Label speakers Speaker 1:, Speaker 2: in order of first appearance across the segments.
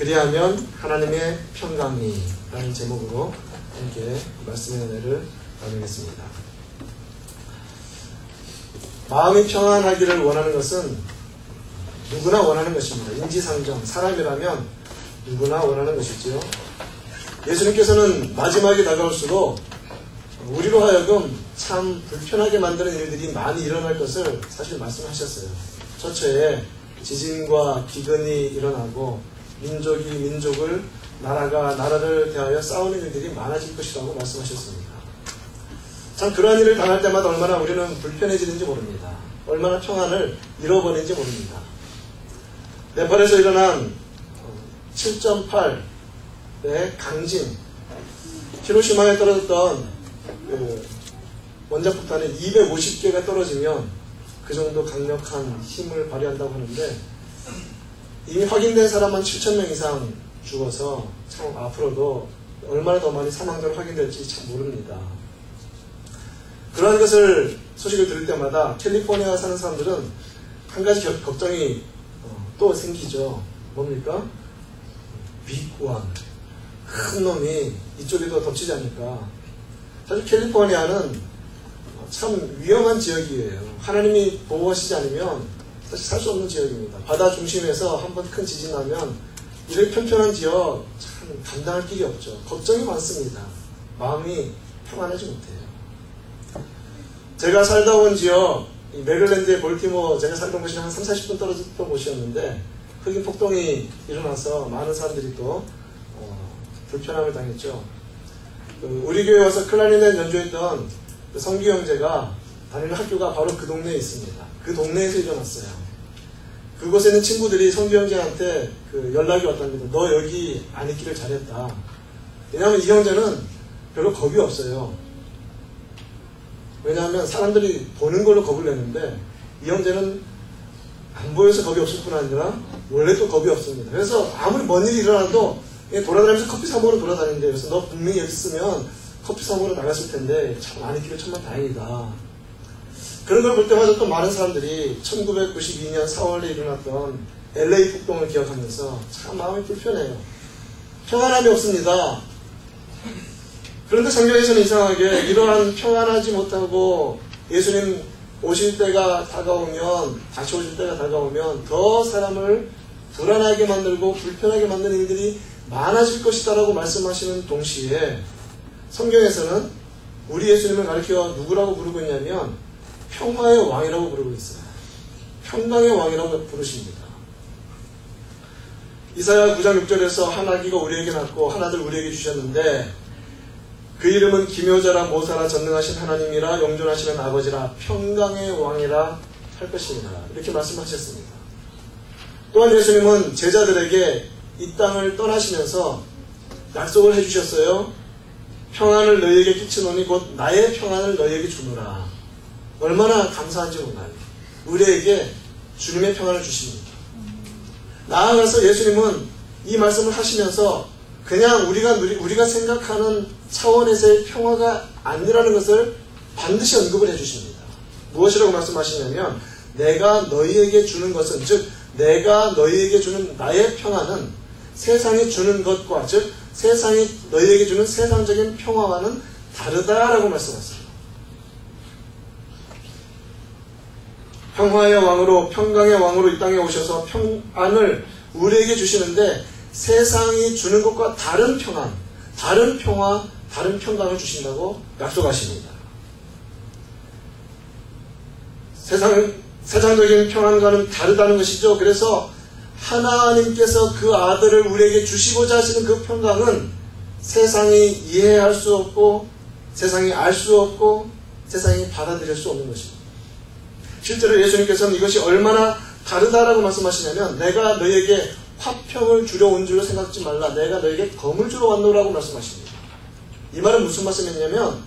Speaker 1: 그리하면 하나님의 평강이 라는 제목으로 함께 말씀의 은혜를 나누겠습니다. 마음이 평안하기를 원하는 것은 누구나 원하는 것입니다. 인지상정, 사람이라면 누구나 원하는 것이지요. 예수님께서는 마지막에 다가올수록 우리로 하여금 참 불편하게 만드는 일들이 많이 일어날 것을 사실 말씀하셨어요. 처처에 지진과 기근이 일어나고 민족이 민족을, 나라가 나라를 대하여 싸우는 일들이 많아질 것이라고 말씀하셨습니다. 참 그러한 일을 당할 때마다 얼마나 우리는 불편해지는지 모릅니다. 얼마나 평안을 잃어버리는지 모릅니다. 네팔에서 일어난 7.8의 강진, 히로시마에 떨어졌던 원자폭탄이 250개가 떨어지면 그 정도 강력한 힘을 발휘한다고 하는데, 이미 확인된 사람만 7,000명 이상 죽어서 참 앞으로도 얼마나 더 많이 사망자로 확인될지 참 모릅니다. 그러한 것을 소식을 들을 때마다 캘리포니아 사는 사람들은 한 가지 걱정이 또 생기죠. 뭡니까? 빅원, 큰 놈이 이쪽에도 덮치지 않을까. 사실 캘리포니아는 참 위험한 지역이에요. 하나님이 보호하시지 않으면 사실 살 수 없는 지역입니다. 바다 중심에서 한번 큰 지진 나면 이렇게 편편한 지역 참 감당할 길이 없죠. 걱정이 많습니다. 마음이 평안하지 못해요. 제가 살다 온 지역, 메릴랜드의 볼티모어, 제가 살던 곳이 한 30, 40분 떨어졌던 곳이었는데 흑인 폭동이 일어나서 많은 사람들이 또 불편함을 당했죠. 우리 교회 와서 클라리넷 연주했던 성규 형제가 다니는 학교가 바로 그 동네에 있습니다. 그 동네에서 일어났어요. 그곳에 있는 친구들이 성규 형제한테 연락이 왔답니다. 너 여기 안 있기를 잘했다. 왜냐하면 이 형제는 별로 겁이 없어요. 왜냐하면 사람들이 보는 걸로 겁을 내는데 이 형제는 안 보여서 겁이 없을 뿐 아니라 원래 또 겁이 없습니다. 그래서 아무리 먼 일이 일어나도 돌아다니면서 커피 사 먹으러 돌아다니는데, 그래서 너 분명히 여기 있으면 커피 사 먹으러 나갔을 텐데 참 안 있기를 천만 다행이다. 그런 걸 볼 때마다 또 많은 사람들이 1992년 4월에 일어났던 LA 폭동을 기억하면서 참 마음이 불편해요. 평안함이 없습니다. 그런데 성경에서는 이상하게 이러한 평안하지 못하고 예수님 오실 때가 다가오면, 다시 오실 때가 다가오면 더 사람을 불안하게 만들고 불편하게 만드는 일들이 많아질 것이다 라고 말씀하시는 동시에 성경에서는 우리 예수님을 가리켜 누구라고 부르고 있냐면 평화의 왕이라고 부르고 있어요. 평강의 왕이라고 부르십니다. 이사야 9장 6절에서 한 아기가 우리에게 낳고 한 아들 우리에게 주셨는데 그 이름은 기묘자라 모사라 전능하신 하나님이라 영존하시는 아버지라 평강의 왕이라 할 것입니다. 이렇게 말씀하셨습니다. 또한 예수님은 제자들에게 이 땅을 떠나시면서 약속을 해주셨어요. 평안을 너희에게 끼치노니 곧 나의 평안을 너희에게 주노라. 얼마나 감사한지 몰라요. 우리에게 주님의 평안을 주십니다. 나아가서 예수님은 이 말씀을 하시면서 그냥 우리가 생각하는 차원에서의 평화가 아니라는 것을 반드시 언급을 해주십니다. 무엇이라고 말씀하시냐면 내가 너희에게 주는 것은, 즉 내가 너희에게 주는 나의 평안은 세상이 주는 것과, 즉 세상이 너희에게 주는 세상적인 평화와는 다르다라고 말씀하세요. 평화의 왕으로, 평강의 왕으로 이 땅에 오셔서 평안을 우리에게 주시는데 세상이 주는 것과 다른 평안, 다른 평화, 다른 평강을 주신다고 약속하십니다. 세상적인 평안과는 다르다는 것이죠. 그래서 하나님께서 그 아들을 우리에게 주시고자 하시는 그 평강은 세상이 이해할 수 없고 세상이 알 수 없고 세상이 받아들일 수 없는 것입니다. 실제로 예수님께서는 이것이 얼마나 다르다라고 말씀하시냐면 내가 너희에게 화평을 주려 온 줄로 생각지 말라. 내가 너희에게 검을 주러 왔노라고 말씀하십니다. 이 말은 무슨 말씀이냐면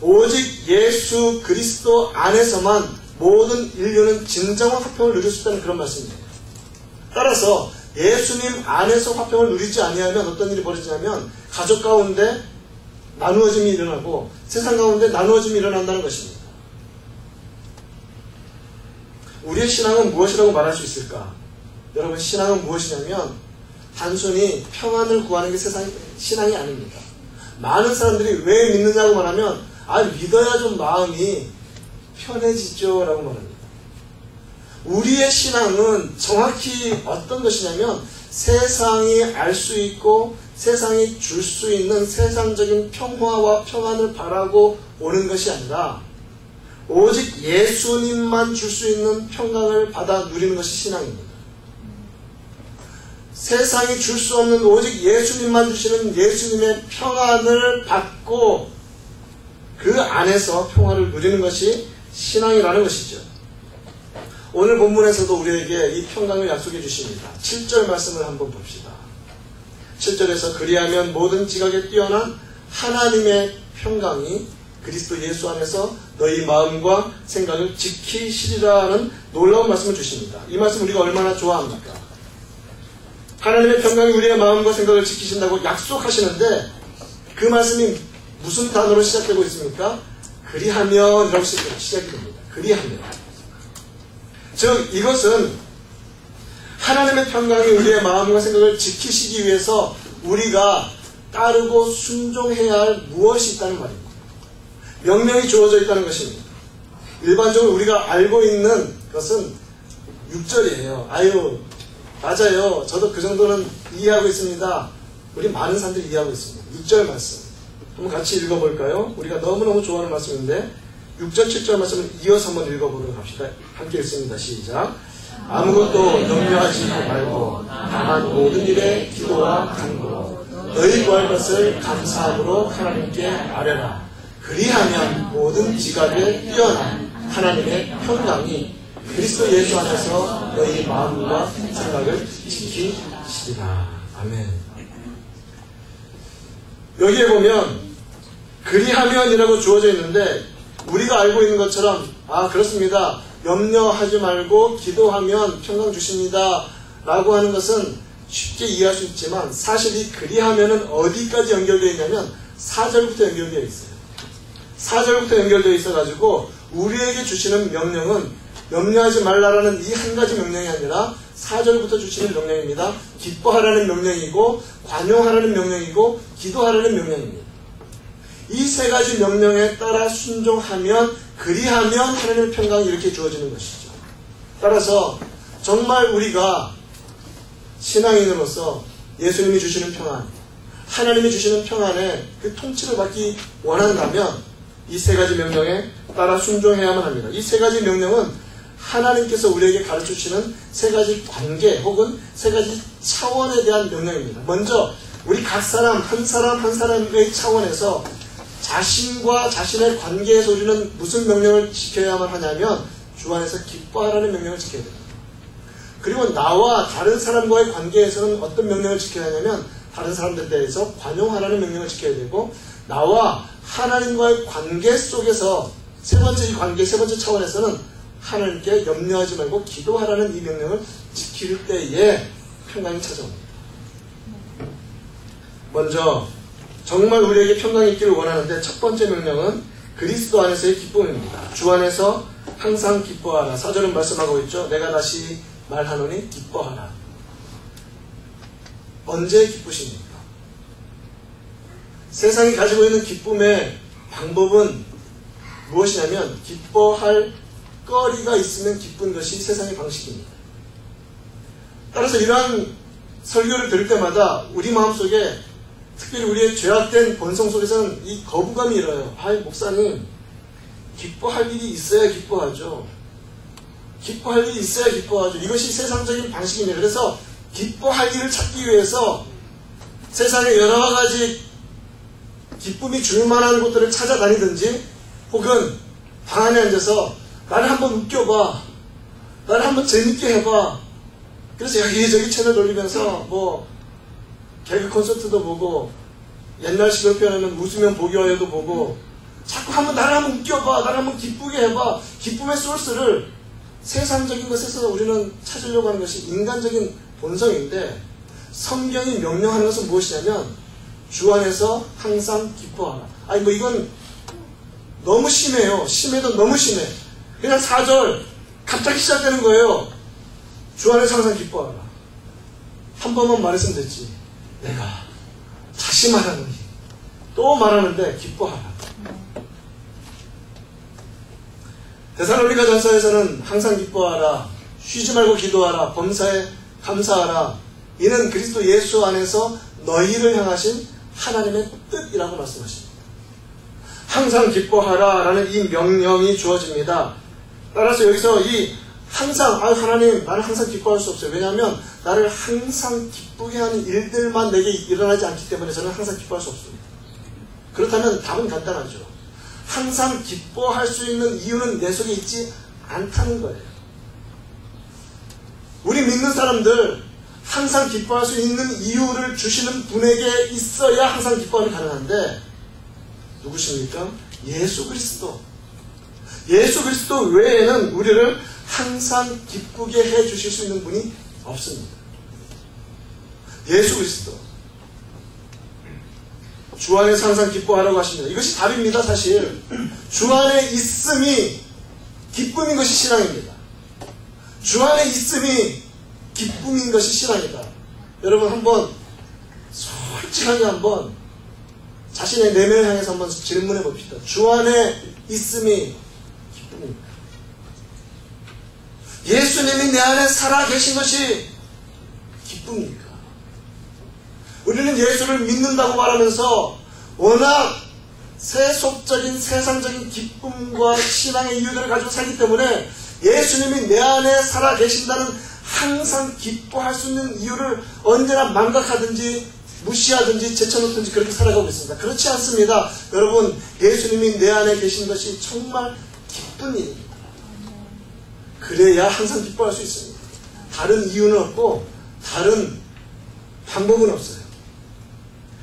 Speaker 1: 오직 예수 그리스도 안에서만 모든 인류는 진정한 화평을 누릴 수 있다는 그런 말씀입니다. 따라서 예수님 안에서 화평을 누리지 아니하면 어떤 일이 벌어지냐면 가족 가운데 나누어짐이 일어나고 세상 가운데 나누어짐이 일어난다는 것입니다. 우리의 신앙은 무엇이라고 말할 수 있을까? 여러분, 신앙은 무엇이냐면 단순히 평안을 구하는 게 신앙이 아닙니다. 많은 사람들이 왜 믿느냐고 말하면 믿어야 좀 마음이 편해지죠 라고 말합니다. 우리의 신앙은 정확히 어떤 것이냐면 세상이 알 수 있고 세상이 줄 수 있는 세상적인 평화와 평안을 바라고 오는 것이 아니라 오직 예수님만 줄 수 있는 평강을 받아 누리는 것이 신앙입니다. 세상이 줄 수 없는 오직 예수님만 주시는 예수님의 평안을 받고 그 안에서 평화를 누리는 것이 신앙이라는 것이죠. 오늘 본문에서도 우리에게 이 평강을 약속해 주십니다. 7절 말씀을 한번 봅시다. 7절에서 그리하면 모든 지각에 뛰어난 하나님의 평강이 그리스도 예수 안에서 너희 마음과 생각을 지키시리라는 놀라운 말씀을 주십니다. 이 말씀 우리가 얼마나 좋아합니까? 하나님의 평강이 우리의 마음과 생각을 지키신다고 약속하시는데 그 말씀이 무슨 단어로 시작되고 있습니까? 그리하면 이라고 시작이 됩니다. 그리하면. 즉 이것은 하나님의 평강이 우리의 마음과 생각을 지키시기 위해서 우리가 따르고 순종해야 할 무엇이 있다는 말입니다. 명령이 주어져 있다는 것입니다. 일반적으로 우리가 알고 있는 것은 6절이에요. 맞아요. 저도 그 정도는 이해하고 있습니다. 우리 많은 사람들이 이해하고 있습니다. 6절 말씀 한번 같이 읽어볼까요? 우리가 너무너무 좋아하는 말씀인데 6절 7절 말씀을 이어서 한번 읽어보도록 합시다. 함께 읽습니다. 시작. 아무것도 염려하지 말고 다만 모든 일에 기도와 간구로 너희 구할 것을 감사함으로 하나님께 아뢰라. 그리하면 모든 지각에 뛰어난 하나님의 평강이 그리스도 예수 안에서 너희 마음과 생각을 지키시리라. 아멘. 여기에 보면 그리하면이라고 주어져 있는데 우리가 알고 있는 것처럼 그렇습니다. 염려하지 말고 기도하면 평강 주십니다 라고 하는 것은 쉽게 이해할 수 있지만 사실 이 그리하면은 어디까지 연결되어 있냐면 4절부터 연결되어 있어요. 4절부터 연결되어 있어가지고 우리에게 주시는 명령은 염려하지 말라라는 이 한 가지 명령이 아니라 4절부터 주시는 명령입니다. 기뻐하라는 명령이고 관용하라는 명령이고 기도하라는 명령입니다. 이 세 가지 명령에 따라 순종하면 그리하면 하나님의 평강이 이렇게 주어지는 것이죠. 따라서 정말 우리가 신앙인으로서 예수님이 주시는 평안, 하나님이 주시는 평안에 그 통치를 받기 원한다면 이 세 가지 명령에 따라 순종해야만 합니다. 이 세 가지 명령은 하나님께서 우리에게 가르쳐주시는 세 가지 관계 혹은 세 가지 차원에 대한 명령입니다. 먼저 우리 각 사람 한 사람의 차원에서 자신과 자신의 관계에서 우리는 무슨 명령을 지켜야만 하냐면 주 안에서 기뻐하라는 명령을 지켜야 됩니다. 그리고 나와 다른 사람과의 관계에서는 어떤 명령을 지켜야 하냐면 다른 사람들에 대해서 관용하라는 명령을 지켜야 되고 나와 하나님과의 관계 속에서 세 번째 이 관계, 세 번째 차원에서는 하나님께 염려하지 말고 기도하라는 이 명령을 지킬 때에 평강이 찾아옵니다. 먼저 정말 우리에게 평강이 있기를 원하는데 첫 번째 명령은 그리스도 안에서의 기쁨입니다. 주 안에서 항상 기뻐하라. 4절은 말씀하고 있죠. 내가 다시 말하노니 기뻐하라. 언제 기쁘십니까? 세상이 가지고 있는 기쁨의 방법은 무엇이냐면 기뻐할 거리가 있으면 기쁜 것이 세상의 방식입니다. 따라서 이러한 설교를 들을 때마다 우리 마음속에 특별히 우리의 죄악된 본성 속에서는 이 거부감이 일어요. 목사님, 기뻐할 일이 있어야 기뻐하죠. 기뻐할 일이 있어야 기뻐하죠. 이것이 세상적인 방식입니다. 그래서 기뻐할 일을 찾기 위해서 세상의 여러 가지 기쁨이 줄 만한 곳들을 찾아다니든지 혹은 방 안에 앉아서 나를 한번 웃겨봐. 나를 한번 재밌게 해봐. 그래서 여기저기 채널 돌리면서 개그 콘서트도 보고 옛날식으로 표현하면 웃으면 보기 와요도 보고 자꾸 나를 한번 웃겨봐. 나를 한번 기쁘게 해봐. 기쁨의 소스를 세상적인 것에서 우리는 찾으려고 하는 것이 인간적인 본성인데 성경이 명령하는 것은 무엇이냐면 주 안에서 항상 기뻐하라. 이건 너무 심해요. 심해도 너무 심해. 그냥 4절 갑자기 시작되는 거예요. 주 안에서 항상 기뻐하라. 한 번만 말했으면 됐지. 내가 다시 말하노니, 또 말하는데 기뻐하라. 데살로니가전서에서는 항상 기뻐하라, 쉬지 말고 기도하라, 범사에 감사하라, 이는 그리스도 예수 안에서 너희를 향하신 하나님의 뜻이라고 말씀하십니다. 항상 기뻐하라 라는 이 명령이 주어집니다. 따라서 여기서 이 항상, 하나님 나를 항상 기뻐할 수 없어요. 왜냐하면 나를 항상 기쁘게 하는 일들만 내게 일어나지 않기 때문에 저는 항상 기뻐할 수 없습니다. 그렇다면 답은 간단하죠. 항상 기뻐할 수 있는 이유는 내 속에 있지 않다는 거예요. 우리 믿는 사람들 항상 기뻐할 수 있는 이유를 주시는 분에게 있어야 항상 기뻐함이 가능한데, 누구십니까? 예수 그리스도. 예수 그리스도 외에는 우리를 항상 기쁘게 해 주실 수 있는 분이 없습니다. 예수 그리스도. 주 안에서 항상 기뻐하라고 하십니다. 이것이 답입니다. 사실 주 안에 있음이 기쁨인 것이 신앙입니다. 주 안에 있음이 기쁨인 것이 신앙이다. 여러분 한번 솔직하게 한번 자신의 내면을 향해서 한번 질문해 봅시다. 주 안에 있음이 기쁨입니다. 예수님이 내 안에 살아 계신 것이 기쁨입니까? 우리는 예수를 믿는다고 말하면서 워낙 세속적인 세상적인 기쁨과 신앙의 이유들을 가지고 살기 때문에 예수님이 내 안에 살아 계신다는 항상 기뻐할 수 있는 이유를 언제나 망각하든지 무시하든지 제쳐놓든지 그렇게 살아가고 있습니다. 그렇지 않습니다. 여러분, 예수님이 내 안에 계신 것이 정말 기쁜 일입니다. 그래야 항상 기뻐할 수 있습니다. 다른 이유는 없고 다른 방법은 없어요.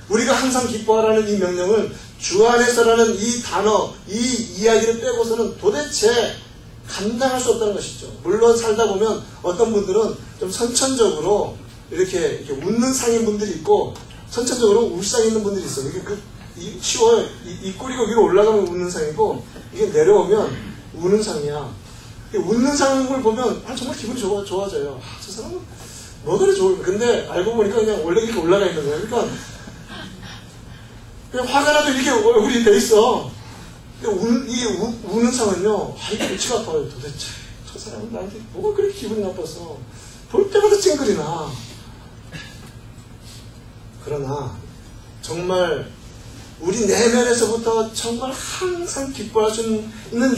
Speaker 1: 우리가 항상 기뻐하라는 이 명령을 주 안에서라는 이 단어, 이 이야기를 빼고서는 도대체 감당할 수 없다는 것이죠. 물론 살다 보면 어떤 분들은 좀 선천적으로 이렇게 웃는 상인 분들이 있고 선천적으로 울 상이 있는 분들이 있어요. 이게 쉬워요. 이 꼬리가 위로 올라가면 웃는 상이고 이게 내려오면 우는 상이야. 웃는 상을 보면 정말 기분이 좋아져요. 저 사람은 뭐 그래 좋을까. 근데 알고 보니까 그냥 원래 이렇게 올라가 있는 거예요. 그러니까 그냥 화가 나도 이렇게 얼굴이 돼 있어. 이게 우는 상은요, 이게 골치가 아파요. 도대체 저 사람은 나한테 뭐가 그렇게 기분이 나빠서 볼 때마다 찡그리 나. 그러나 정말 우리 내면에서부터 정말 항상 기뻐할 수 있는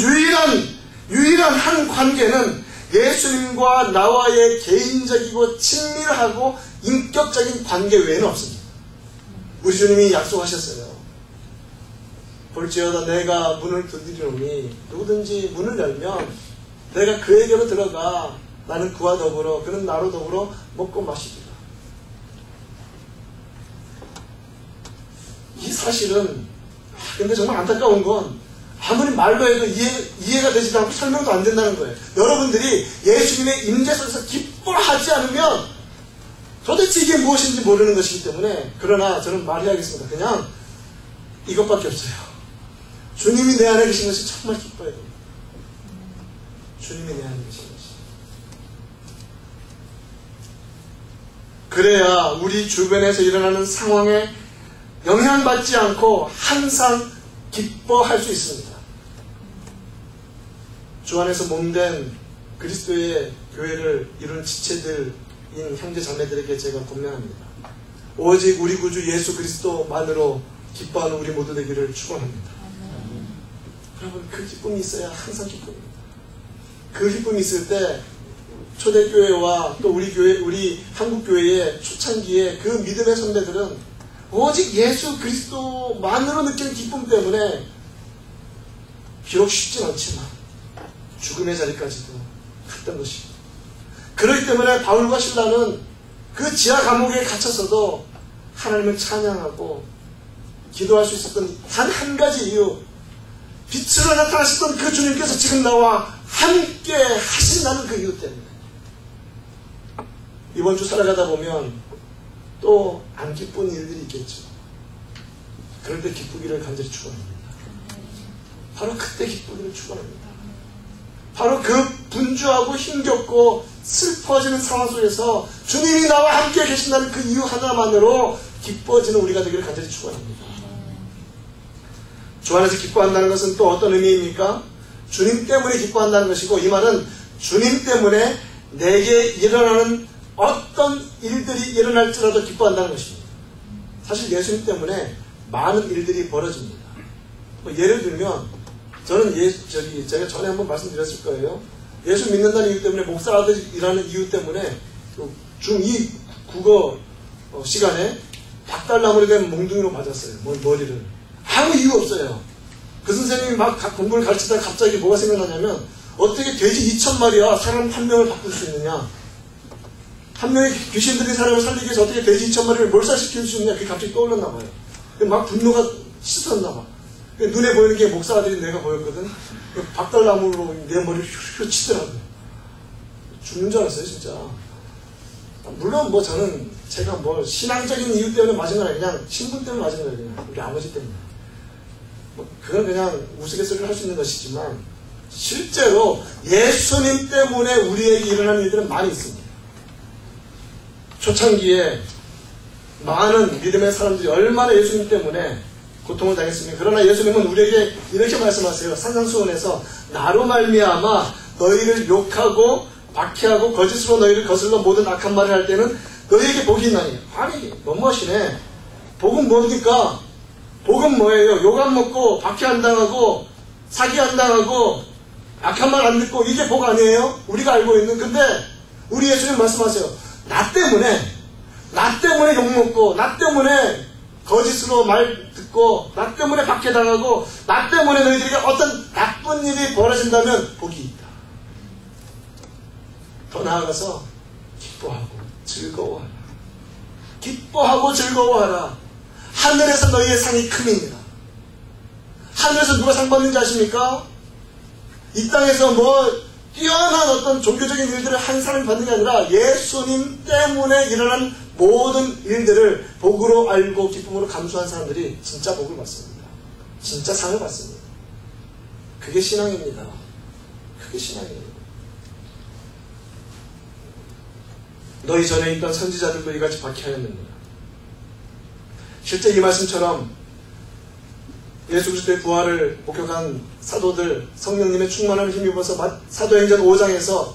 Speaker 1: 유일한 한 관계는 예수님과 나와의 개인적이고 친밀하고 인격적인 관계 외에는 없습니다. 우리 주님이 약속하셨어요. 볼지어다 내가 문을 두드리노니 누구든지 문을 열면 내가 그에게로 들어가 나는 그와 더불어 그는 나로 더불어 먹고 마시리라. 이 사실은 근데 정말 안타까운 건 아무리 말로 해도 이해가 되지도 않고 설명도 안 된다는 거예요. 여러분들이 예수님의 임재 속에서 기뻐하지 않으면 도대체 이게 무엇인지 모르는 것이기 때문에, 그러나 저는 말해야겠습니다. 그냥 이것밖에 없어요. 주님이 내 안에 계신 것이 정말 기뻐야 됩니다. 주님이 내 안에 계신 것이. 그래야 우리 주변에서 일어나는 상황에 영향받지 않고 항상 기뻐할 수 있습니다. 주 안에서 몸된 그리스도의 교회를 이룬 지체들인 형제 자매들에게 제가 권면합니다. 오직 우리 구주 예수 그리스도만으로 기뻐하는 우리 모두 되기를 축원합니다. 여러분, 그 기쁨이 있어야 항상 기쁨입니다. 그 기쁨이 있을 때 초대교회와 또 우리 한국교회의 초창기에 그 믿음의 선배들은 오직 예수 그리스도만으로 느끼는 기쁨 때문에 비록 쉽진 않지만 죽음의 자리까지도 갔던 것입니다. 그렇기 때문에 바울과 실라는 그 지하 감옥에 갇혀서도 하나님을 찬양하고 기도할 수 있었던 단 한 가지 이유, 빛으로 나타나셨던 그 주님께서 지금 나와 함께 하신다는 그 이유 때문에. 이번 주 살아가다 보면 또 안 기쁜 일들이 있겠죠. 그럴 때 기쁘기를 간절히 축원합니다. 바로 그때 기쁘기를 축원합니다. 바로 그 분주하고 힘겹고 슬퍼지는 상황 속에서 주님이 나와 함께 계신다는 그 이유 하나만으로 기뻐지는 우리가 되기를 간절히 축원합니다. 주 안에서 기뻐한다는 것은 또 어떤 의미입니까? 주님 때문에 기뻐한다는 것이고, 이 말은 주님 때문에 내게 일어나는 어떤 일들이 일어날지라도 기뻐한다는 것입니다. 사실 예수님 때문에 많은 일들이 벌어집니다. 예를 들면 저는 제가 전에 한번 말씀드렸을 거예요. 예수 믿는다는 이유 때문에 목사라는 이유 때문에 중2 국어 시간에 박달나무에 된 몽둥이로 맞았어요. 머리를. 아무 이유 없어요. 그 선생님이 막 공부를 가르치다가 갑자기 뭐가 생각나냐면, 어떻게 돼지 2,000마리와 사람 한 명을 바꿀 수 있느냐, 한 명의 귀신들이 사람을 살리기 위해서 어떻게 돼지 2,000마리를 몰살시킬 수 있느냐, 그게 갑자기 떠올랐나 봐요. 막 분노가 씻었나 봐. 눈에 보이는 게 목사들이 내가 보였거든. 박달나무로 내 머리를 휘휘 치더라고요. 죽는 줄 알았어요, 진짜. 물론 저는 제가 신앙적인 이유 때문에 맞은 건 아니라 그냥 신분 때문에 맞은 거예요. 그냥 우리 아버지 때문에. 그건 그냥 우스갯소리를 할 수 있는 것이지만, 실제로 예수님 때문에 우리에게 일어나는 일들은 많이 있습니다. 초창기에 많은 믿음의 사람들이 얼마나 예수님 때문에 고통을 당했습니까? 그러나 예수님은 우리에게 이렇게 말씀하세요. 산상수훈에서 나로 말미암아 너희를 욕하고 박해하고 거짓으로 너희를 거슬러 모든 악한 말을 할 때는 너희에게 복이 있나니. 아니, 너무하시네. 복은 뭡니까? 복은 뭐예요? 욕 안 먹고 박해 안 당하고 사기 안 당하고 악한 말 안 듣고, 이게 복 아니에요? 우리가 알고 있는. 근데 우리 예수님 말씀하세요. 나 때문에 욕 먹고, 나 때문에 거짓으로 말 듣고, 나 때문에 박해 당하고, 나 때문에 너희들에게 어떤 나쁜 일이 벌어진다면 복이 있다. 더 나아가서 기뻐하고 즐거워하라. 기뻐하고 즐거워하라. 하늘에서 너희의 상이 큼이니라. 하늘에서 누가 상 받는지 아십니까? 이 땅에서 뛰어난 어떤 종교적인 일들을 한 사람이 받는 게 아니라 예수님 때문에 일어난 모든 일들을 복으로 알고 기쁨으로 감수한 사람들이 진짜 복을 받습니다. 진짜 상을 받습니다. 그게 신앙입니다. 그게 신앙이에요. 너희 전에 있던 선지자들도 이같이 박해하였느니라. 실제 이 말씀처럼 예수 그리스도의 부활을 목격한 사도들, 성령님의 충만함을 힘입어서 사도행전 5장에서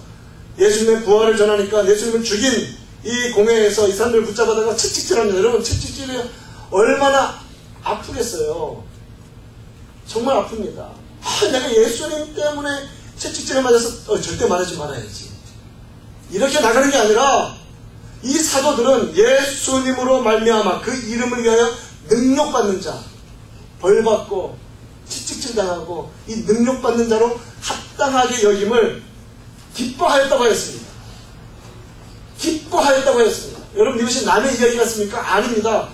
Speaker 1: 예수님의 부활을 전하니까 예수님을 죽인 이 공회에서 이 사람들을 붙잡아다가 채찍질합니다. 여러분, 채찍질이 얼마나 아프겠어요. 정말 아픕니다. 내가 예수님 때문에 채찍질을 맞아서 절대 말하지 말아야지. 이렇게 나가는 게 아니라 이 사도들은 예수님으로 말미암아 그 이름을 위하여 능력받는 자, 벌받고 채찍질 당하고 이 능력받는 자로 합당하게 여김을 기뻐하였다고 하였습니다. 기뻐하였다고 하였습니다. 여러분, 이것이 남의 이야기 같습니까? 아닙니다.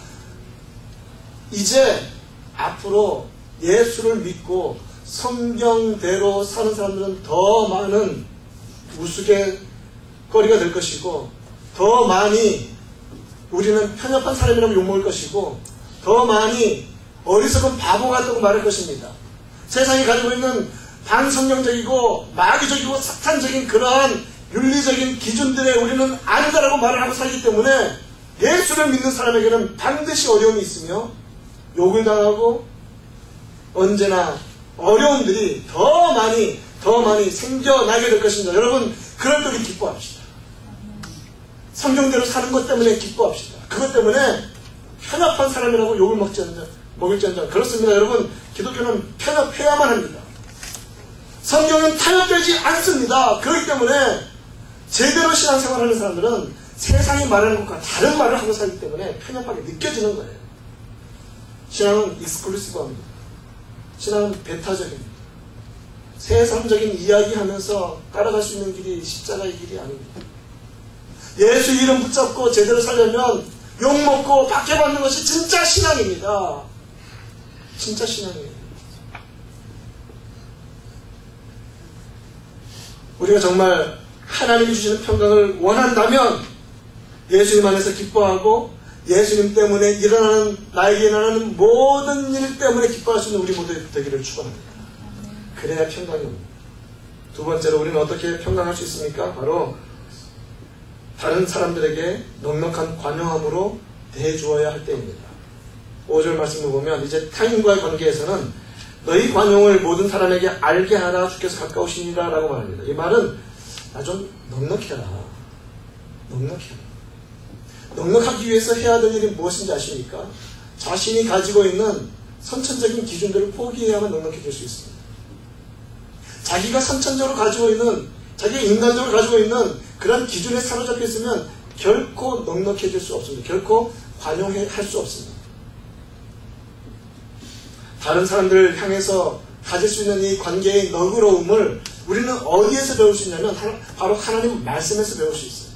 Speaker 1: 이제 앞으로 예수를 믿고 성경대로 사는 사람들은 더 많은 우스갯거리가 될 것이고, 더 많이 우리는 편협한 사람이라고 욕먹을 것이고, 더 많이 어리석은 바보 같다고 말할 것입니다. 세상이 가지고 있는 반성경적이고 마귀적이고 사탄적인 그러한 윤리적인 기준들에 우리는 아니다라고 말을 하고 살기 때문에 예수를 믿는 사람에게는 반드시 어려움이 있으며 욕을 당하고 언제나 어려움들이 더 많이 생겨나게 될 것입니다. 여러분, 그럴 때도 기뻐합시다. 성경대로 사는 것 때문에 기뻐합시다. 그것 때문에 편협한 사람이라고 욕을 먹을지언정. 그렇습니다. 여러분, 기독교는 편협해야만 합니다. 성경은 타협되지 않습니다. 그렇기 때문에 제대로 신앙생활하는 사람들은 세상이 말하는 것과 다른 말을 하고 살기 때문에 편협하게 느껴지는 거예요. 신앙은 익스클루시브합니다. 신앙은 배타적입니다. 세상적인 이야기하면서 따라갈 수 있는 길이 십자가의 길이 아닙니다. 예수 이름 붙잡고 제대로 살려면 욕먹고 박해받는 것이 진짜 신앙입니다. 진짜 신앙이에요. 우리가 정말 하나님이 주시는 평강을 원한다면 예수님 안에서 기뻐하고 예수님 때문에 나에게 일어나는 모든 일 때문에 기뻐할 수 있는 우리 모두 되기를 축원합니다. 그래야 평강이 옵니다. 두 번째로 우리는 어떻게 평강할 수 있습니까? 바로 다른 사람들에게 넉넉한 관용함으로 대해주어야 할 때입니다. 5절 말씀을 보면 이제 타인과의 관계에서는 너희 관용을 모든 사람에게 알게 하라 주께서 가까우시니라 라고 말합니다. 이 말은 나 좀 넉넉해라. 넉넉해라. 넉넉하기 위해서 해야 될 일이 무엇인지 아십니까? 자신이 가지고 있는 선천적인 기준들을 포기해야만 넉넉해질 수 있습니다. 자기가 선천적으로 가지고 있는, 자기가 인간적으로 가지고 있는 그런 기준에 사로잡혀 있으면 결코 넉넉해질 수 없습니다. 결코 관용할 수 없습니다. 다른 사람들을 향해서 가질 수 있는 이 관계의 너그러움을 우리는 어디에서 배울 수 있냐면 바로 하나님 말씀에서 배울 수 있어요.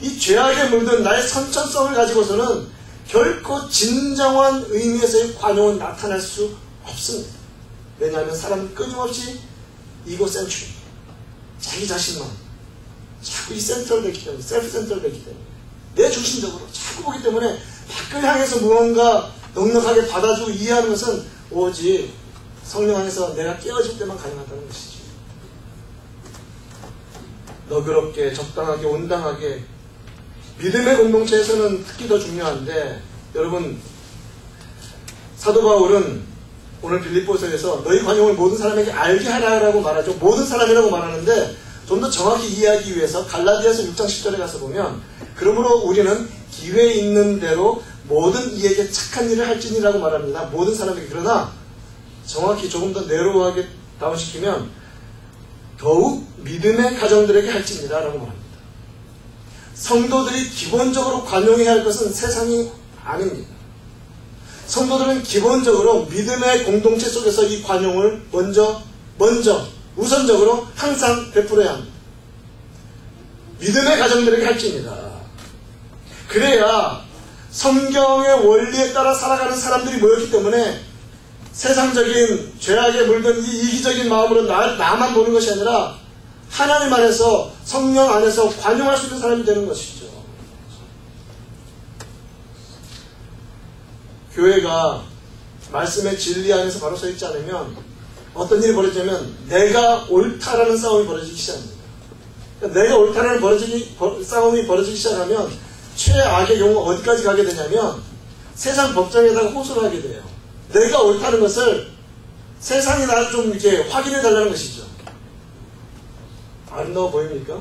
Speaker 1: 이 죄악에 물든 나의 선천성을 가지고서는 결코 진정한 의미에서의 관용은 나타날 수 없습니다. 왜냐하면 사람은 끊임없이 이고센트릭, 자기 자신만 자꾸 이 센터를 냈기 때문에, 셀프 센터를 냈기 때문에, 내 중심적으로 자꾸 보기 때문에 밖을 향해서 무언가 넉넉하게 받아주고 이해하는 것은 오직 성령 안에서 내가 깨어질 때만 가능하다는 것이지. 너그럽게, 적당하게, 온당하게, 믿음의 공동체에서는 특히 더 중요한데, 여러분, 사도 바울은 오늘 빌립보서에서 너희 관용을 모든 사람에게 알게 하라라고 말하죠. 모든 사람이라고 말하는데 좀 더 정확히 이해하기 위해서 갈라디아서 6장 10절에 가서 보면, 그러므로 우리는 기회 있는 대로 모든 이에게 착한 일을 할지니라고 말합니다. 모든 사람에게. 그러나 정확히 조금 더 내로하게 다운시키면 더욱 믿음의 가정들에게 할지니라 라고 말합니다. 성도들이 기본적으로 관용해야 할 것은 세상이 아닙니다. 성도들은 기본적으로 믿음의 공동체 속에서 이 관용을 먼저 우선적으로 항상 베풀어야 합니다. 믿음의 가정들에게 할지니라. 그래야 성경의 원리에 따라 살아가는 사람들이 모였기 때문에 세상적인 죄악에 물든 이 이기적인 마음으로 나만 보는 것이 아니라 하나님 안에서, 성령 안에서 관용할 수 있는 사람이 되는 것이죠. 교회가 말씀의 진리 안에서 바로 서 있지 않으면 어떤 일이 벌어지냐면 내가 옳다라는 싸움이 벌어지기 시작합니다. 그러니까 내가 옳다라는 싸움이 벌어지기 시작하면 최악의 경우 어디까지 가게 되냐면 세상 법정에다가 호소를 하게 돼요. 내가 옳다는 것을 세상이 나를 좀 이렇게 확인해 달라는 것이죠. 아름다워 보입니까?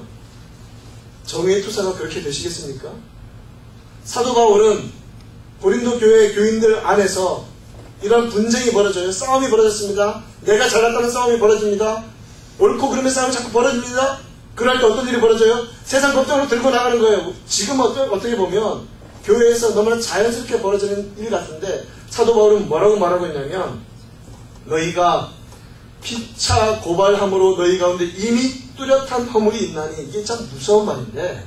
Speaker 1: 정의의 투사가 그렇게 되시겠습니까? 사도 바울은 고린도 교회 교인들 안에서 이런 분쟁이 벌어져요. 싸움이 벌어졌습니다. 내가 잘났다는 싸움이 벌어집니다. 옳고 그름의 싸움이 자꾸 벌어집니다. 그럴 때 어떤 일이 벌어져요? 세상 법정으로 들고 나가는 거예요. 지금 어떻게 보면 교회에서 너무나 자연스럽게 벌어지는 일 같은데, 사도 바울은 뭐라고 말하고 있냐면, 너희가 피차 고발함으로 너희 가운데 이미 뚜렷한 허물이 있나니. 이게 참 무서운 말인데,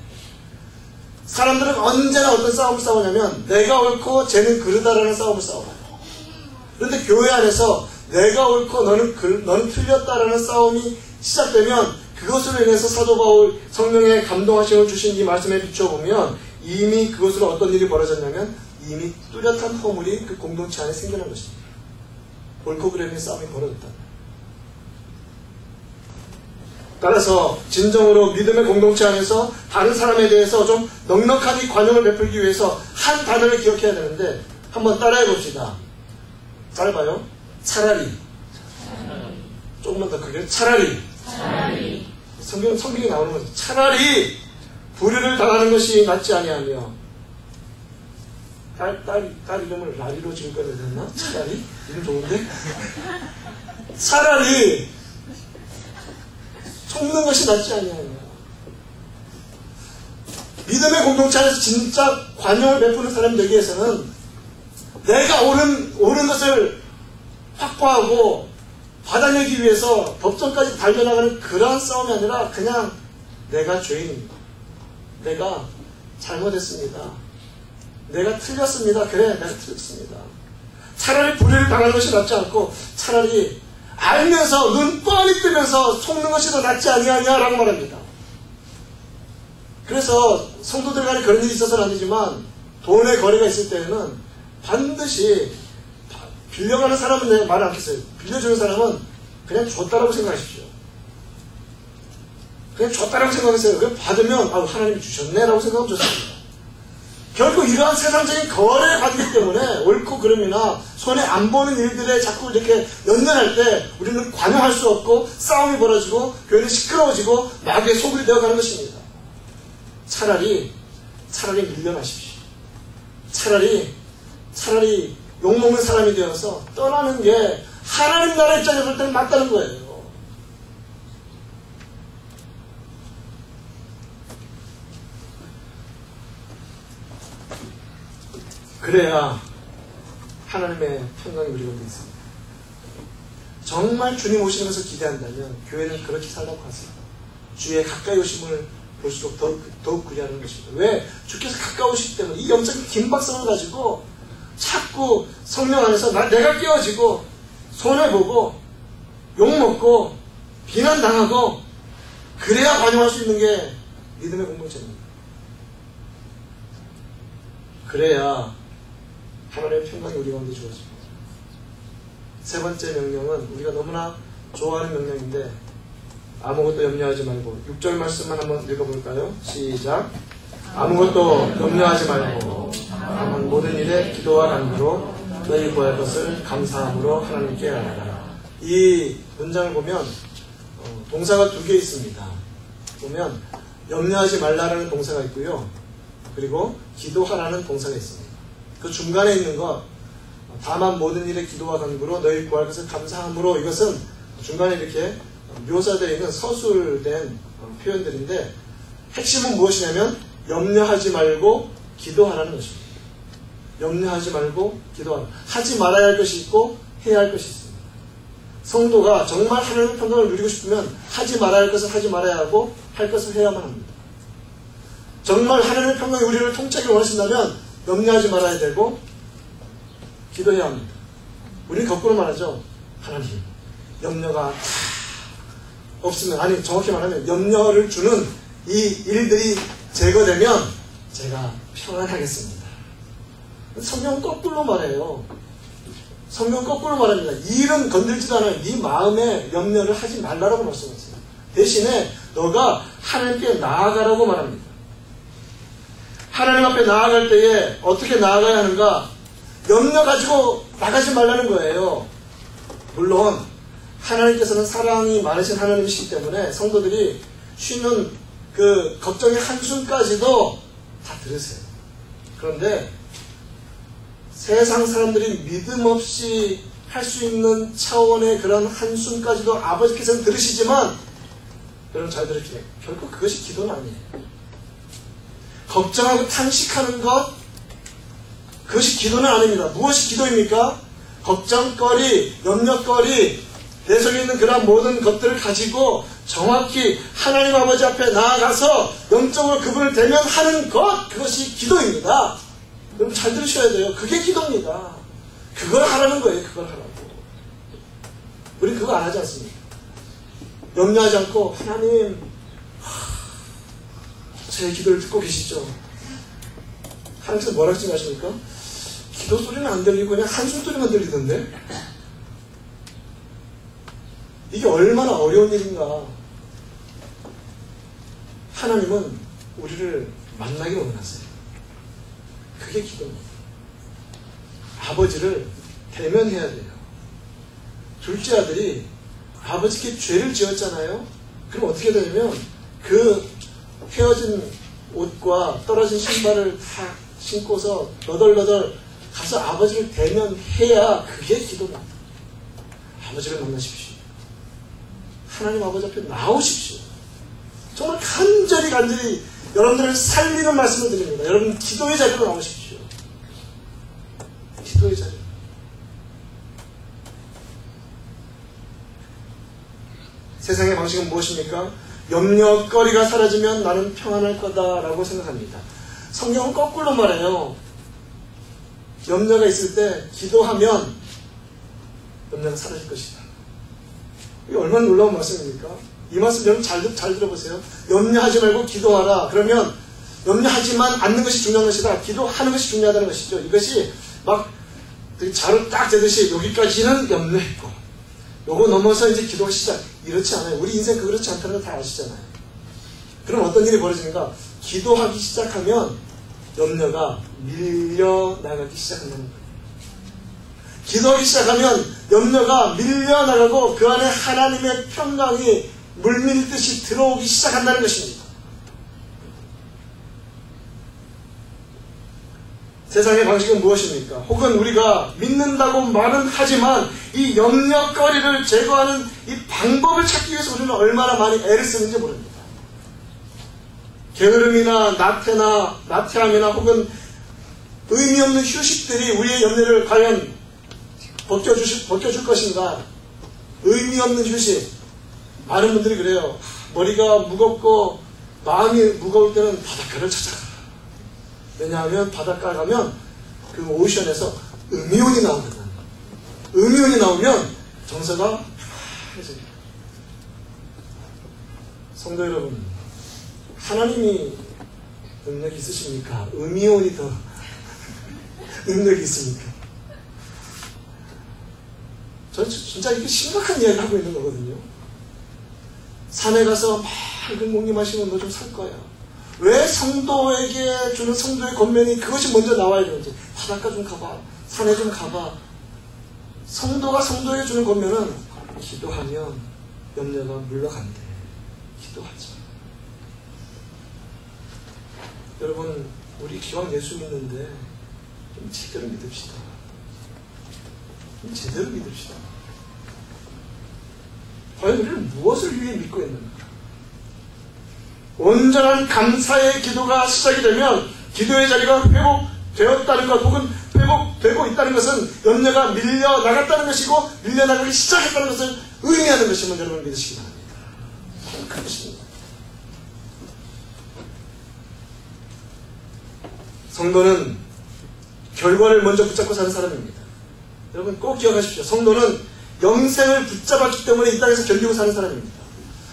Speaker 1: 사람들은 언제나 어떤 싸움을 싸우냐면 내가 옳고 쟤는 그르다라는 싸움을 싸워요. 그런데 교회 안에서 내가 옳고 너는 틀렸다라는 싸움이 시작되면 그것으로 인해서 사도 바울 성령의 감동하심을 주신 이 말씀에 비춰보면 이미 그것으로 어떤 일이 벌어졌냐면 이미 뚜렷한 허물이 그 공동체 안에 생겨난 것입니다. 옳고 그름의 싸움이 벌어졌다. 따라서 진정으로 믿음의 공동체 안에서 다른 사람에 대해서 좀 넉넉하게 관용을 베풀기 위해서 한 단어를 기억해야 되는데 한번 따라해 봅시다. 짧아요. 차라리. 조금만 더 크게. 차라리. 성경에 나오는 거죠. 차라리 불의를 당하는 것이 낫지 아니하며. 딸 이름을 라리로 지을 거야 됐나? 차라리? 이름 좋은데? 차라리 속는 것이 낫지 아니하냐. 믿음의 공동체 안에서 진짜 관용을 베푸는 사람이 되기 위해서는 내가 옳은 것을 확보하고 받아내기 위해서 법정까지 달려나가는 그러한 싸움이 아니라 그냥 내가 죄인입니다. 내가 잘못했습니다. 내가 틀렸습니다. 그래, 내가 틀렸습니다. 차라리 불의를 당하는 것이 낫지 않고 차라리 알면서 눈 뻔히 뜨면서 속는 것이 더 낫지 아니하냐라고 말합니다. 그래서 성도들 간에 그런 일이 있어서는 아니지만 돈의 거래가 있을 때에는 반드시 빌려가는 사람은 내가 말을 않겠어요. 빌려주는 사람은 그냥 줬다라고 생각하십시오. 그냥 줬다라고 생각했어요. 그냥 받으면 하나님이 주셨네라고 생각하면 좋습니다. 결국 이러한 세상적인 거래의 관계 때문에 옳고 그름이나 손에 안 보는 일들에 자꾸 이렇게 연연할 때 우리는 관여할 수 없고 싸움이 벌어지고 교회는 시끄러워지고 마귀의 소굴이 되어가는 것입니다. 차라리 밀려나십시오. 차라리 욕먹는 사람이 되어서 떠나는 게 하나님 나라 입장에서 볼 때는 맞다는 거예요. 그래야 하나님의 평강이 우리 가운데 있습니다. 정말 주님 오시는 것을 기대한다면 교회는 그렇게 살라고 하세요. 주의 가까이 오심을 볼수록 더욱 그리하는 것입니다. 왜? 주께서 가까우시기 때문에 이 영적인 긴박성을 가지고 자꾸 성령 안에서 내가 깨어지고 손해보고 욕먹고 비난당하고 그래야 관용할 수 있는 게 믿음의 공동체입니다. 그래야 하나님의 평강이 우리 가운데 주어집니다. 세 번째 명령은 우리가 너무나 좋아하는 명령인데 아무것도 염려하지 말고 6절 말씀만 한번 읽어볼까요? 시작. 아무것도 염려하지 말고 다만 모든 일에 기도와 간구로 너희 구할 것을 감사함으로 하나님께 알아라. 이 문장을 보면 동사가 두 개 있습니다. 보면 염려하지 말라라는 동사가 있고요. 그리고 기도하라는 동사가 있습니다. 그 중간에 있는 것 다만 모든 일에 기도와 간구로 너희 구할 것을 감사함으로 이것은 중간에 이렇게 묘사되어 있는 서술된 표현들인데 핵심은 무엇이냐면 염려하지 말고 기도하라는 것입니다. 염려하지 말고 기도하라. 하지 말아야 할 것이 있고 해야 할 것이 있습니다. 성도가 정말 하나님의 평강을 누리고 싶으면 하지 말아야 할 것을 하지 말아야 하고 할 것을 해야만 합니다. 정말 하나님의 평강이 우리를 통째로 원하신다면 염려하지 말아야 되고 기도해야 합니다. 우리는 거꾸로 말하죠. 하나님 염려가 없으면, 아니 정확히 말하면 염려를 주는 이 일들이 제거되면 제가 평안하겠습니다. 성경은 거꾸로 말해요. 성경은 거꾸로 말합니다. 이 일은 건들지도 않아요. 네 마음에 염려를 하지 말라라고 말씀하세요. 대신에 너가 하나님께 나아가라고 말합니다. 하나님 앞에 나아갈 때에 어떻게 나아가야 하는가? 염려 가지고 나가지 말라는 거예요. 물론 하나님께서는 사랑이 많으신 하나님이시기 때문에 성도들이 쉬는 그 걱정의 한숨까지도 다 들으세요. 그런데 세상 사람들이 믿음 없이 할 수 있는 차원의 그런 한숨까지도 아버지께서는 들으시지만 여러분 잘 들을게요. 결국 그것이 기도는 아니에요. 걱정하고 탄식하는 것, 그것이 기도는 아닙니다. 무엇이 기도입니까? 걱정거리, 염려거리, 내 속에 있는 그런 모든 것들을 가지고 정확히 하나님 아버지 앞에 나아가서 영적으로 그분을 대면하는 것, 그것이 기도입니다. 여러분 잘 들으셔야 돼요. 그게 기도입니다. 그걸 하라는 거예요. 그걸 하라고. 우리 그거 안 하지 않습니까? 염려하지 않고 하나님 제 기도를 듣고 계시죠? 하나님께서 뭐라고 생각하십니까? 기도 소리는 안 들리고 그냥 한숨 소리만 들리던데? 이게 얼마나 어려운 일인가. 하나님은 우리를 만나기 원하세요. 그게 기도입니다. 아버지를 대면해야 돼요. 둘째 아들이 아버지께 죄를 지었잖아요. 그럼 어떻게 되냐면 그 헤어진 옷과 떨어진 신발을 다 신고서 너덜너덜 가서 아버지를 대면해야 그게 기도입니다. 아버지를 만나십시오. 하나님 아버지 앞에 나오십시오. 정말 간절히 여러분들을 살리는 말씀을 드립니다. 여러분 기도의 자리로 나오십시오. 기도의 자리. 세상의 방식은 무엇입니까? 염려거리가 사라지면 나는 평안할 거다라고 생각합니다. 성경은 거꾸로 말해요. 염려가 있을 때 기도하면 염려가 사라질 것이다. 이게 얼마나 놀라운 말씀입니까? 이 말씀 여러분 잘 들어보세요. 염려하지 말고 기도하라. 그러면 염려하지만 않는 것이 중요한 것이다. 기도하는 것이 중요하다는 것이죠. 이것이 막 자루 딱 재듯이 여기까지는 염려했고 요거 넘어서 이제 기도가 시작. 이렇지 않아요. 우리 인생 그렇지 않다는 거 다 아시잖아요. 그럼 어떤 일이 벌어지는가? 기도하기 시작하면 염려가 밀려나가기 시작한다는 거예요. 기도하기 시작하면 염려가 밀려나가고 그 안에 하나님의 평강이 물밀듯이 들어오기 시작한다는 것입니다. 세상의 방식은 무엇입니까? 혹은 우리가 믿는다고 말은 하지만 이 염려거리를 제거하는 이 방법을 찾기 위해서 우리는 얼마나 많이 애를 쓰는지 모릅니다. 게으름이나 나태함이나 혹은 의미 없는 휴식들이 우리의 염려를 과연 벗겨줄 것인가? 의미 없는 휴식. 많은 분들이 그래요. 머리가 무겁고 마음이 무거울 때는 바닷가를 찾아가. 왜냐하면 바닷가 가면 그 오션에서 음이온이 나오거든. 음이온이 나오면 정서가 편해집니다. 성도 여러분, 하나님이 능력이 있으십니까? 음이온이 더 능력이 있습니까? 저는 진짜 이게 심각한 이야기를 하고 있는 거거든요. 산에 가서 맑은 공기 마시면 너 좀 살 거야. 왜 성도에게 주는 성도의 권면이 그것이 먼저 나와야 되는지. 바닷가 좀 가봐. 산에 좀 가봐. 성도가 성도에게 주는 권면은 기도하면 염려가 물러간대. 기도하자. 여러분, 우리 기왕 예수 믿는데 좀 제대로 믿읍시다. 좀 제대로 믿읍시다. 과연 우리는 무엇을 위해 믿고 있는가? 온전한 감사의 기도가 시작이 되면 기도의 자리가 회복되었다는 것 혹은 회복되고 있다는 것은 염려가 밀려나갔다는 것이고 밀려나가기 시작했다는 것을 의미하는 것임을 여러분 믿으시기 바랍니다. 그것입니다. 성도는 결과를 먼저 붙잡고 사는 사람입니다. 여러분 꼭 기억하십시오. 성도는 영생을 붙잡았기 때문에 이 땅에서 견디고 사는 사람입니다.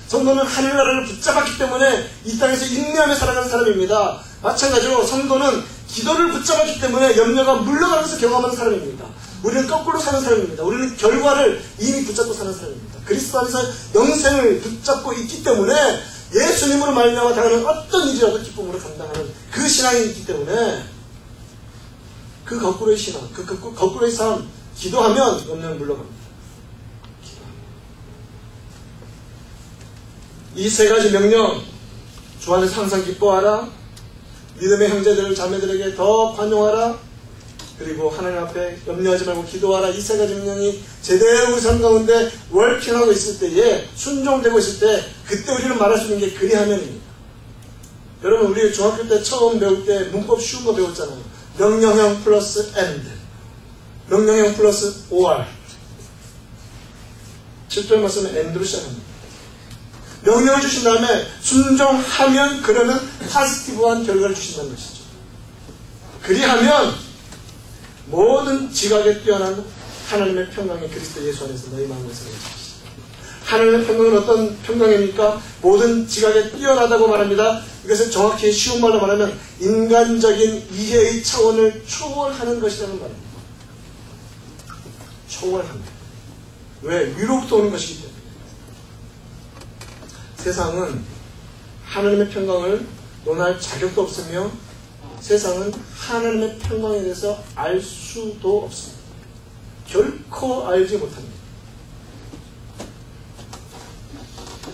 Speaker 1: 성도는 하늘나라를 붙잡았기 때문에 이 땅에서 인내하며 살아가는 사람입니다. 마찬가지로 성도는 기도를 붙잡았기 때문에 염려가 물러가면서 경험하는 사람입니다. 우리는 거꾸로 사는 사람입니다. 우리는 결과를 이미 붙잡고 사는 사람입니다. 그리스도 안에서 영생을 붙잡고 있기 때문에 예수님으로 말미암아 당하는 어떤 일이라도 기쁨으로 감당하는 그 신앙이 있기 때문에 그 거꾸로의 신앙, 그 거꾸로의 삶, 기도하면 염려는 물러갑니다. 이 세 가지 명령, 주 안에서 항상 기뻐하라, 믿음의 형제들, 자매들에게 더 관용하라, 그리고 하나님 앞에 염려하지 말고 기도하라. 이 세 가지 명령이 제대로 우리 삶 가운데 월킹하고 있을 때에, 순종되고 있을 때, 그때 우리는 말할 수 있는 게 그리하면입니다. 여러분, 우리 중학교 때 처음 배울 때 문법 쉬운 거 배웠잖아요. 명령형 플러스 and, 명령형 플러스 or. 7절 말씀은 and로 시작합니다. 명령을 주신 다음에 순종하면 그러면 파지티브한 결과를 주신다는 것이죠. 그리하면 모든 지각에 뛰어난 하나님의 평강이 그리스도 예수 안에서 너희 마음을 살려주시다. 하나님의 평강은 어떤 평강입니까? 모든 지각에 뛰어나다고 말합니다. 이것을 정확히 쉬운 말로 말하면 인간적인 이해의 차원을 초월하는 것이라는 말입니다. 초월합니다. 왜? 위로부터 오는 것이기 때문에. 세상은 하나님의 평강을 논할 자격도 없으며 세상은 하나님의 평강에 대해서 알 수도 없습니다. 결코 알지 못합니다.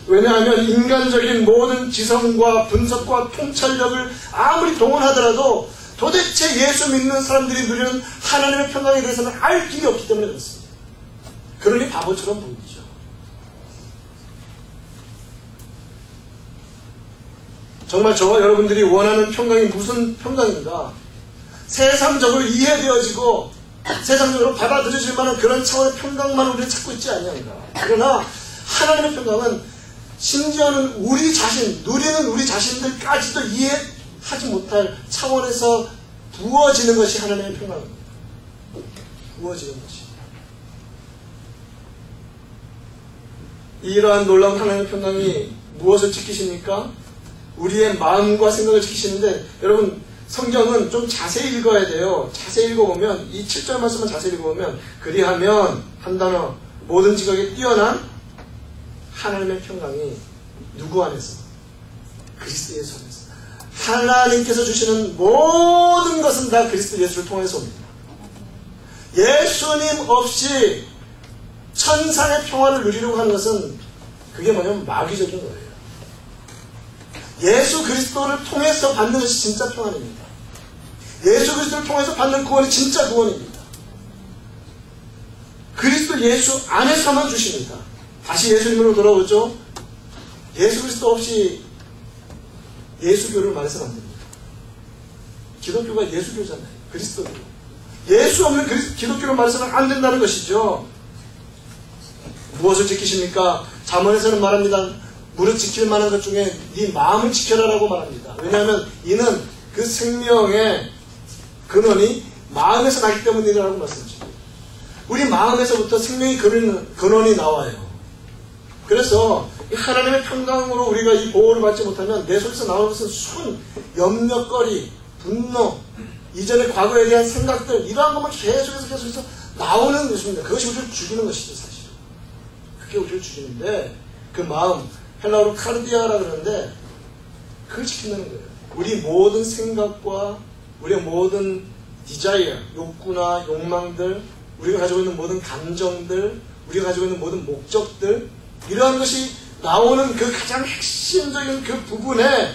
Speaker 1: 왜냐하면 인간적인 모든 지성과 분석과 통찰력을 아무리 동원하더라도 도대체 예수 믿는 사람들이 누리는 하나님의 평강에 대해서는 알 길이 없기 때문에 그렇습니다. 그러니 바보처럼 보이죠. 정말 저와 여러분들이 원하는 평강이 무슨 평강인가? 세상적으로 이해되어지고 세상적으로 받아들여질 만한 그런 차원의 평강만 우리는 찾고 있지 아니한가? 그러나 하나님의 평강은 심지어는 우리 자신, 누리는 우리 자신들까지도 이해하지 못할 차원에서 부어지는 것이 하나님의 평강입니다. 부어지는 것이. 이러한 놀라운 하나님의 평강이 무엇을 지키십니까? 우리의 마음과 생각을 지키시는데, 여러분 성경은 좀 자세히 읽어야 돼요. 자세히 읽어보면, 이 7절 말씀을 자세히 읽어보면, 그리하면 한 단어, 모든 지각에 뛰어난 하나님의 평강이 누구 안에서? 그리스도 예수 안에서. 하나님께서 주시는 모든 것은 다 그리스도 예수를 통해서 옵니다. 예수님 없이 천상의 평화를 누리려고 하는 것은 그게 뭐냐면 마귀적인 거예요. 예수 그리스도를 통해서 받는 것이 진짜 평안입니다. 예수 그리스도를 통해서 받는 구원이 진짜 구원입니다. 그리스도 예수 안에서만 주십니다. 다시 예수님으로 돌아오죠. 예수 그리스도 없이 예수교를 말해서는 안 됩니다. 기독교가 예수교잖아요. 그리스도교. 예수 없는 기독교를 말해서는 안 된다는 것이죠. 무엇을 지키십니까? 잠언에서는 말합니다. 무릇 지킬 만한 것 중에 네 마음을 지켜라라고 말합니다. 왜냐하면 이는 그 생명의 근원이 마음에서 나기 때문이라고 말씀하십니다. 우리 마음에서부터 생명의 근원이 나와요. 그래서 하나님의 평강으로 우리가 이 보호를 받지 못하면 내 속에서 나오는 것은 순, 염려거리, 분노, 이전의 과거에 대한 생각들, 이러한 것만 계속해서 나오는 것입니다. 그것이 우리를 죽이는 것이죠, 사실. 그게 우리를 죽이는데, 그 마음, 헬라어로 카르디아라 그러는데, 그걸 지킨다는 거예요. 우리 모든 생각과 우리의 모든 디자이어, 욕구나 욕망들, 우리가 가지고 있는 모든 감정들, 우리가 가지고 있는 모든 목적들, 이러한 것이 나오는 그 가장 핵심적인 그 부분에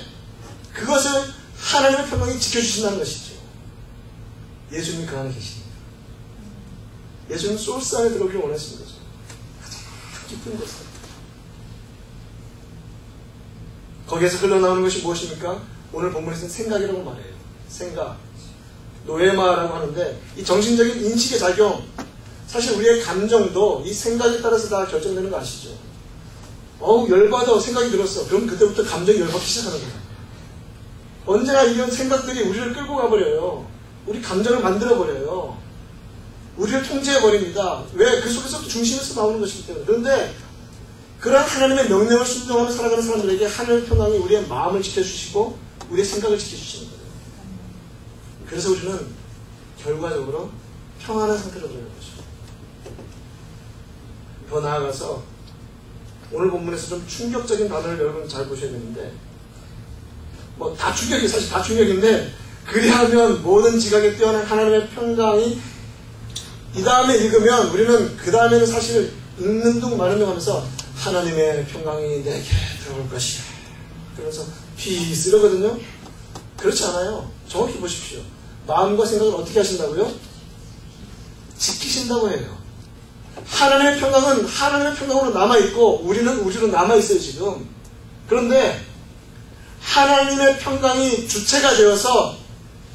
Speaker 1: 그것을 하나님의 평강이 지켜주신다는 것이죠. 예수님이 그 안에 계십니다. 예수님은 소스 안에 들어오기를 원하시는 거죠. 가장 깊은 곳에. 거기에서 흘러나오는 것이 무엇입니까? 오늘 본문에서는 생각이라고 말해요. 생각. 노에마라고 하는데 이 정신적인 인식의 작용, 사실 우리의 감정도 이 생각에 따라서 다 결정되는 거 아시죠? 열받아 생각이 들었어. 그럼 그때부터 감정이 열받기 시작하는 거예요. 언제나 이런 생각들이 우리를 끌고 가버려요. 우리 감정을 만들어버려요. 우리를 통제해버립니다. 왜? 그 속에서 중심에서 나오는 것이기 때문에. 그런데 그러한 하나님의 명령을 순종하며 살아가는 사람들에게 하늘의 평강이 우리의 마음을 지켜주시고 우리의 생각을 지켜주시는 거예요. 그래서 우리는 결과적으로 평안한 상태로 들어가는 거죠. 더 나아가서 오늘 본문에서 좀 충격적인 단어를 여러분 잘 보셔야 되는데, 다 충격이, 사실 다 충격인데, 그리하면 모든 지각에 뛰어난 하나님의 평강이, 이 다음에 읽으면 우리는 그 다음에는 사실 읽는 둥 마는 둥 하면서 하나님의 평강이 내게 들어올 것이야. 그래서 피스 이러거든요. 그렇지 않아요. 정확히 보십시오. 마음과 생각을 어떻게 하신다고요? 지키신다고 해요. 하나님의 평강은 하나님의 평강으로 남아있고 우리는 우리로 남아있어요 지금. 그런데 하나님의 평강이 주체가 되어서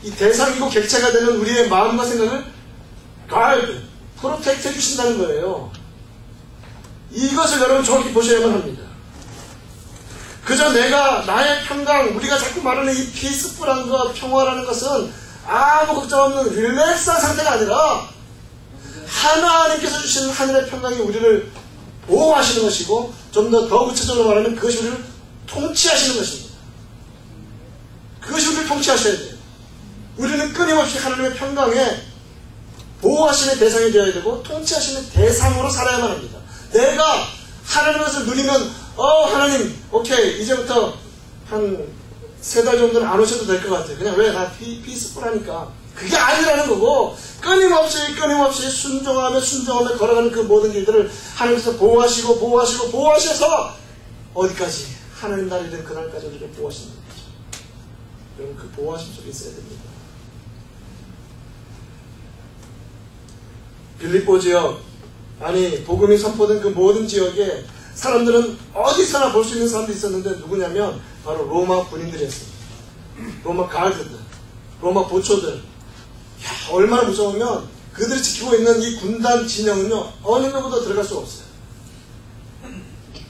Speaker 1: 이 대상이고 객체가 되는 우리의 마음과 생각을 가이드, 프로텍트 해주신다는 거예요. 이것을 여러분 정확히 보셔야만 합니다. 그저 내가 나의 평강, 우리가 자꾸 말하는 이 피스풀한 것, 평화라는 것은 아무 걱정 없는 릴렉스한 상태가 아니라 하나님께서 주시는 하늘의 평강이 우리를 보호하시는 것이고, 좀 더 구체적으로 말하면 그것이 우리를 통치하시는 것입니다. 그것이 우리를 통치하셔야 돼요. 우리는 끊임없이 하나님의 평강에 보호하시는 대상이 되어야 되고 통치하시는 대상으로 살아야만 합니다. 내가 하나님의 것을 누리면 하나님 오케이 이제부터 한 3달 정도는 안 오셔도 될 것 같아요. 그냥 왜? 나 피스풀하니까. 그게 아니라는 거고, 끊임없이 순종하며 걸어가는 그 모든 일들을 하나님께서 보호하셔서 어디까지? 하나님 나라에 된 그날까지 우리를 보호하시는 거죠. 여러분 그 보호하심 속에 있어야 됩니다. 빌립보 지역, 복음이 선포된 그 모든 지역에 사람들은 어디서나 볼 수 있는 사람들이 있었는데 누구냐면 바로 로마 군인들이었습니다. 로마 가드들, 로마 보초들. 얼마나 무서우면 그들이 지키고 있는 이 군단 진영은요 어느 누구도 들어갈 수가 없어요.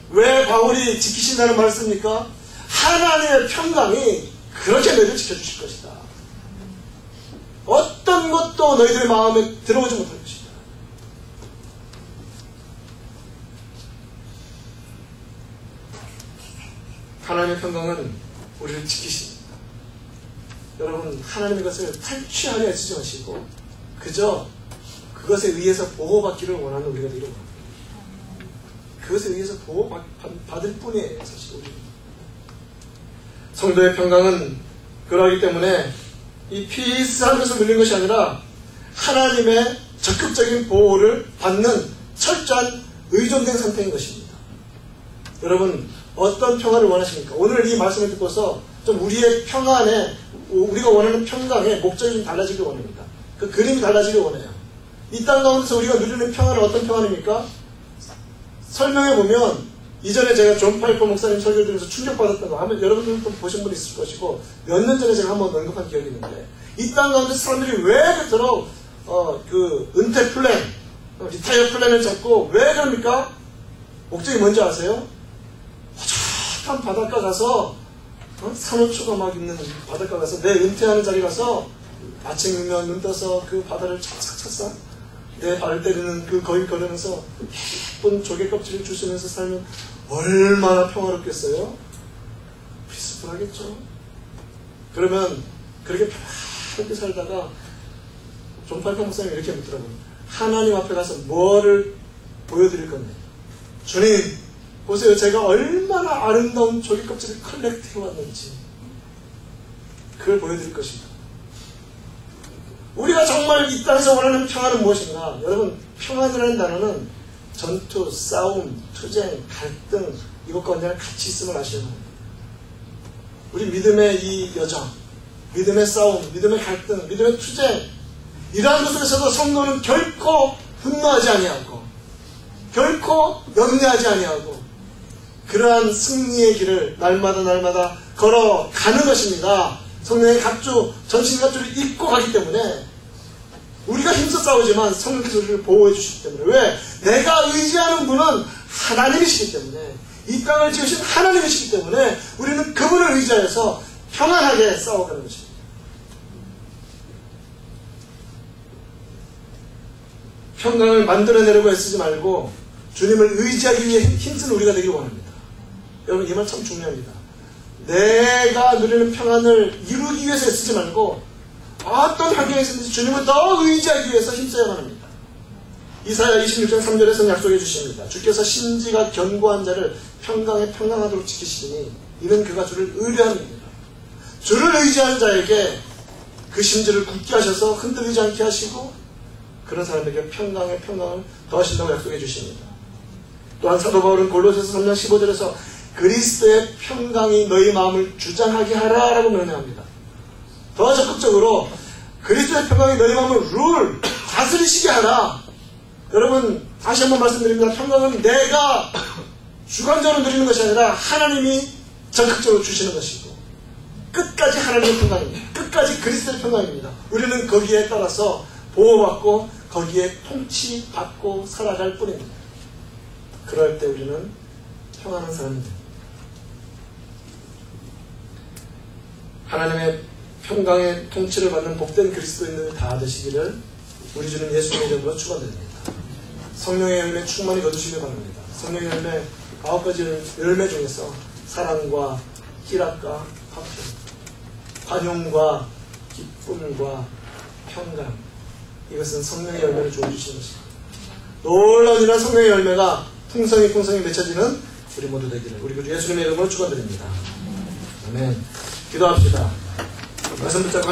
Speaker 1: 왜 바울이 지키신다는 말을 씁니까? 하나님의 평강이 그렇게 너희를 지켜주실 것이다. 어떤 것도 너희들의 마음에 들어오지 못할 것이다. 하나님의 평강은 우리를 지키십니다. 여러분 하나님의 것을 탈취하려 애쓰지 마시고 그저 그것에 의해서 보호받기를 원하는 우리가 되기를 원합니다. 그것에 의해서 보호받을 뿐이에요. 사실 우리는. 성도의 평강은 그러하기 때문에 이 피스한 것을 누리는 것이 아니라 하나님의 적극적인 보호를 받는 철저한 의존된 상태인 것입니다. 여러분, 어떤 평화를 원하십니까? 오늘 이 말씀을 듣고서 좀 우리의 평안에, 우리가 원하는 평강의 목적이 좀 달라지길 원합니다. 그 그림이 달라지길 원해요. 이 땅 가운데서 우리가 누리는 평안은 어떤 평안입니까? 설명해보면, 이전에 제가 존 파이퍼 목사님 설교를 들으면서 충격받았던 거 하면 여러분들도 보신 분이 있을 것이고, 몇 년 전에 제가 한번 언급한 기억이 있는데, 이 땅 가운데 사람들이 왜 그토록 그 은퇴 플랜, 리타이어 플랜을 잡고 왜 그럽니까? 목적이 뭔지 아세요? 허젓한 바닷가 가서 산호초가 막 있는 바닷가 가서 내 은퇴하는 자리 가서 아침이면 눈 떠서 그 바다를 착착착착 내 발을 때리는 그 거리 걸으면서 예쁜 조개 껍질을 주시면서 살면 얼마나 평화롭겠어요? 피스풀하겠죠. 그러면 그렇게 평화롭게 살다가 존 파이퍼 목사님이 이렇게 묻더라고요. 하나님 앞에 가서 뭐를 보여드릴 건데? 주님, 보세요. 제가 얼마나 아름다운 조개 껍질을 컬렉트 해왔는지 그걸 보여드릴 것입니다. 우리가 정말 이 땅에서 원하는 평화는 무엇인가? 여러분, 평안이라는 단어는 전투, 싸움, 투쟁, 갈등 이것과 언제나 같이 있음을 아셔야 합니다. 우리 믿음의 이 여정, 믿음의 싸움, 믿음의 갈등, 믿음의 투쟁 이러한 것에서도 성도는 결코 분노하지 아니하고 결코 염려하지 아니하고 그러한 승리의 길을 날마다 걸어가는 것입니다. 성령의 갑주, 전신 갑주를 입고 가기 때문에 우리가 힘써 싸우지만 성령께서 우리를 보호해 주시기 때문에 왜? 내가 의지하는 분은 하나님이시기 때문에 이 땅을 지으신 하나님이시기 때문에 우리는 그분을 의지하여서 평안하게 싸워가는 것입니다. 평강을 만들어내려고 애쓰지 말고 주님을 의지하기 위해 힘쓴 우리가 되길 원합니다. 여러분, 이 말 참 중요합니다. 내가 누리는 평안을 이루기 위해서 애쓰지 말고 어떤 환경에 있든지 주님을 더 의지하기 위해서 힘써야만 합니다. 이사야 26장 3절에서는 약속해 주십니다. 주께서 심지가 견고한 자를 평강에 평강하도록 지키시니 이는 그가 주를 의뢰합니다. 주를 의지하는 자에게 그 심지를 굳게 하셔서 흔들리지 않게 하시고 그런 사람에게 평강에 평강을 더하신다고 약속해 주십니다. 또한 사도 바울은 골로새서 3장 15절에서 그리스도의 평강이 너희 마음을 주장하게 하라 라고 명령합니다. 더 적극적으로 그리스도의 평강이 너희 마음을 다스리시게 하라. 여러분, 다시 한번 말씀드립니다. 평강은 내가 주관적으로 누리는 것이 아니라 하나님이 적극적으로 주시는 것이고 끝까지 하나님의 평강입니다. 끝까지 그리스도의 평강입니다. 우리는 거기에 따라서 보호받고 거기에 통치받고 살아갈 뿐입니다. 그럴 때 우리는 평안한 사람입니다. 하나님의 평강의 통치를 받는 복된 그리스도인들이 다 되시기를 우리 주님 예수님의 이름으로 축원드립니다. 성령의 열매 충만히 거두시길 바랍니다. 성령의 열매 9가지 열매 중에서 사랑과 희락과 화평, 관용과 기쁨과 평강, 이것은 성령의 열매를 주어주시는 것입니다. 놀라운 이런 성령의 열매가 풍성히 맺혀지는 우리 모두 되기를 우리 주 예수님의 이름으로 축원드립니다. 아멘. 기도합시다. 말씀 붙잡고